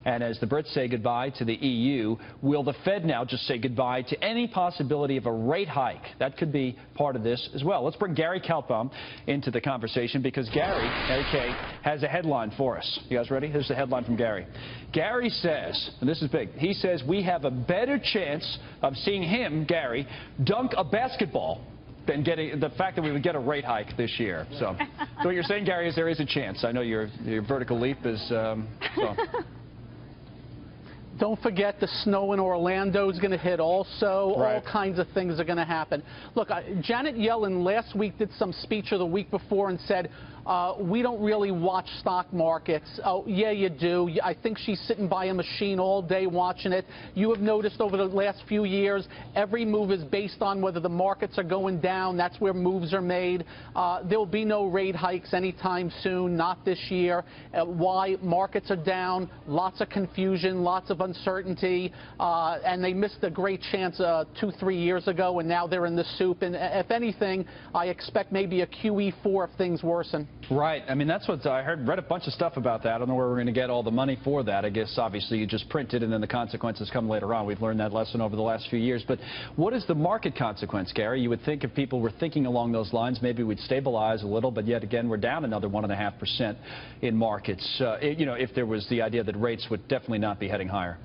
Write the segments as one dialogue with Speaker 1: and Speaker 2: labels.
Speaker 1: And as the Brits say goodbye to the EU, will the Fed now just say goodbye to any possibility of a rate hike? That could be part of this as well. Let's bring Gary Kaltbaum into the conversation because Gary K, has a headline for us. You guys ready? Here's the headline from Gary. Gary says, and this is big, he says we have a better chance of seeing him, Gary, dunk a basketball than getting the fact that we would get a rate hike this year. So what you're saying, Gary, is there is a chance. I know your vertical leap is so.
Speaker 2: Don't forget the snow in Orlando is going to hit also.
Speaker 1: Right.
Speaker 2: All kinds of things are going to happen. Look, Janet Yellen last week did some speech or the week before and said, we don't really watch stock markets. Oh, yeah, you do. I think she's sitting by a machine all day watching it. You have noticed over the last few years, every move is based on whether the markets are going down. That's where moves are made. There will be no rate hikes anytime soon, not this year. Why? Markets are down, lots of confusion, lots of uncertainty, and they missed a great chance 2-3 years ago, and now they're in the soup. And if anything, I expect maybe a QE4 if things worsen.
Speaker 1: Right. I mean, that's what I read a bunch of stuff about that. I don't know where we're going to get all the money for that. I guess, obviously, you just print it and then the consequences come later on. We've learned that lesson over the last few years. But what is the market consequence, Gary? You would think if people were thinking along those lines, maybe we'd stabilize a little. But yet again, we're down another 1.5% in markets. You know, if there was the idea that rates would definitely not be heading higher.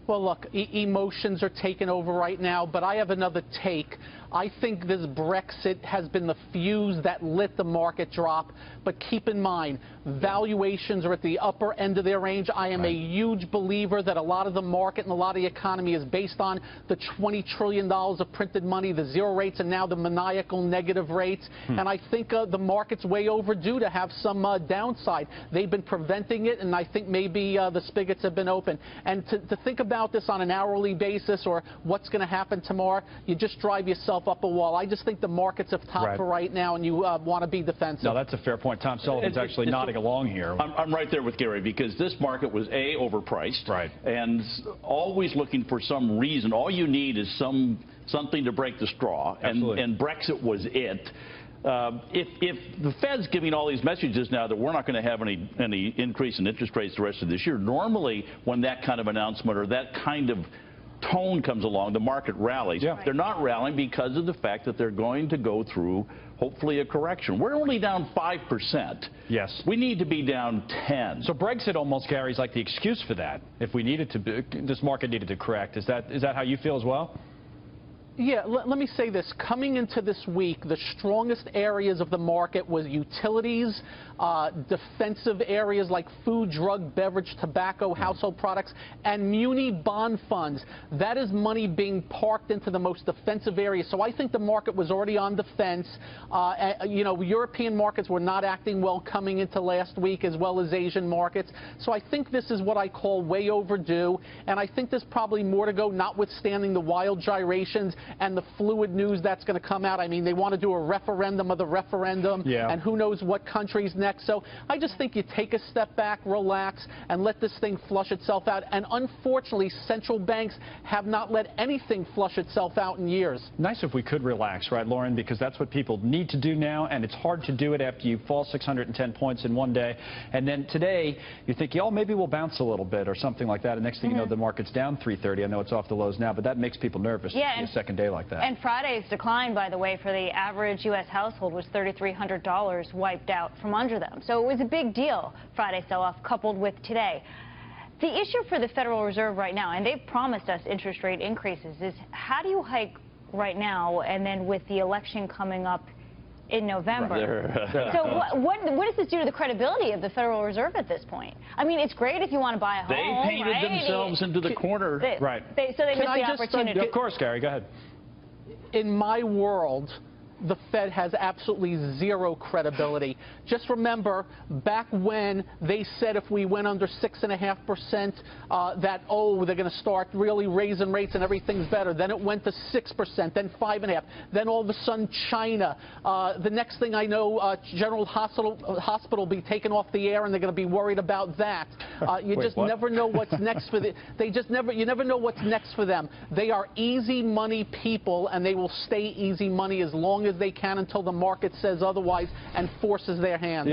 Speaker 2: Well, look, emotions are taking over right now, but I have another take. I think this Brexit has been the fuse that lit the market drop. But keep in mind, valuations are at the upper end of their range. I am a huge believer that a lot of the market and a lot of the economy is based on the $20 trillion of printed money, the zero rates, and now the maniacal negative rates. And I think the market's way overdue to have some downside. They've been preventing it, and I think maybe the spigots have been open. And to think about this on an hourly basis or what's going to happen tomorrow, you just drive yourself up a wall. I just think the markets have topped for right now, and you want to be defensive.
Speaker 1: No, that's a fair point. Tom Sullivan's actually nodding along here.
Speaker 3: I'm right there with Gary because this market was overpriced, and always looking for some reason. All you need is something to break the straw, and Brexit was it. If the Fed's giving all these messages now that we're not going to have any increase in interest rates the rest of this year, normally when that kind of announcement or that kind of tone comes along, the market rallies. They're not rallying because of the fact that they're going to go through, hopefully, a correction. We're only down 5%.
Speaker 1: Yes.
Speaker 3: We need to be down 10.
Speaker 1: So Brexit almost carries like the excuse for that. If we needed to, this market needed to correct. Is that how you feel as well?
Speaker 2: Yeah, let me say this. Coming into this week, the strongest areas of the market was utilities, defensive areas like food, drug, beverage, tobacco, household products, and muni bond funds. That is money being parked into the most defensive areas. So I think the market was already on defense. You know, European markets were not acting well coming into last week, as well as Asian markets. So I think this is what I call way overdue, and I think there's probably more to go, notwithstanding the wild gyrations and the fluid news that's going to come out. I mean, they want to do a referendum of the referendum, and who knows what countries next. So I just think you take a step back, relax, and let this thing flush itself out. And unfortunately, central banks have not let anything flush itself out in years.
Speaker 1: Nice if we could relax, right, Lauren? Because that's what people need to do now, and it's hard to do it after you fall 610 points in one day. And then today, you think, oh, maybe we'll bounce a little bit or something like that. And next thing you know, the market's down 330. I know it's off the lows now, but that makes people nervous to see a second day like that.
Speaker 4: And Friday's decline, by the way, for the average U.S. household was $3,300 wiped out from under them. So it was a big deal, Friday's sell-off, coupled with today. The issue for the Federal Reserve right now, and they've promised us interest rate increases, is how do you hike right now and then with the election coming up in November? So what does this do to the credibility of the Federal Reserve at this point? I mean, it's great if you want to buy a home.
Speaker 3: They painted themselves into the corner.
Speaker 4: So they missed the opportunity.
Speaker 1: Of course, Gary, go ahead.
Speaker 2: In my world, the Fed has absolutely zero credibility. Just remember, back when they said if we went under 6.5%, that, oh, they're going to start really raising rates and everything's better. Then it went to 6%, then 5.5%. Then all of a sudden, China. The next thing I know, General Hospital will be taken off the air, and they're going to be worried about that. You just never know what's next for you never know what's next for them. They are easy money people, and they will stay easy money as long as they can until the market says otherwise and forces their hand.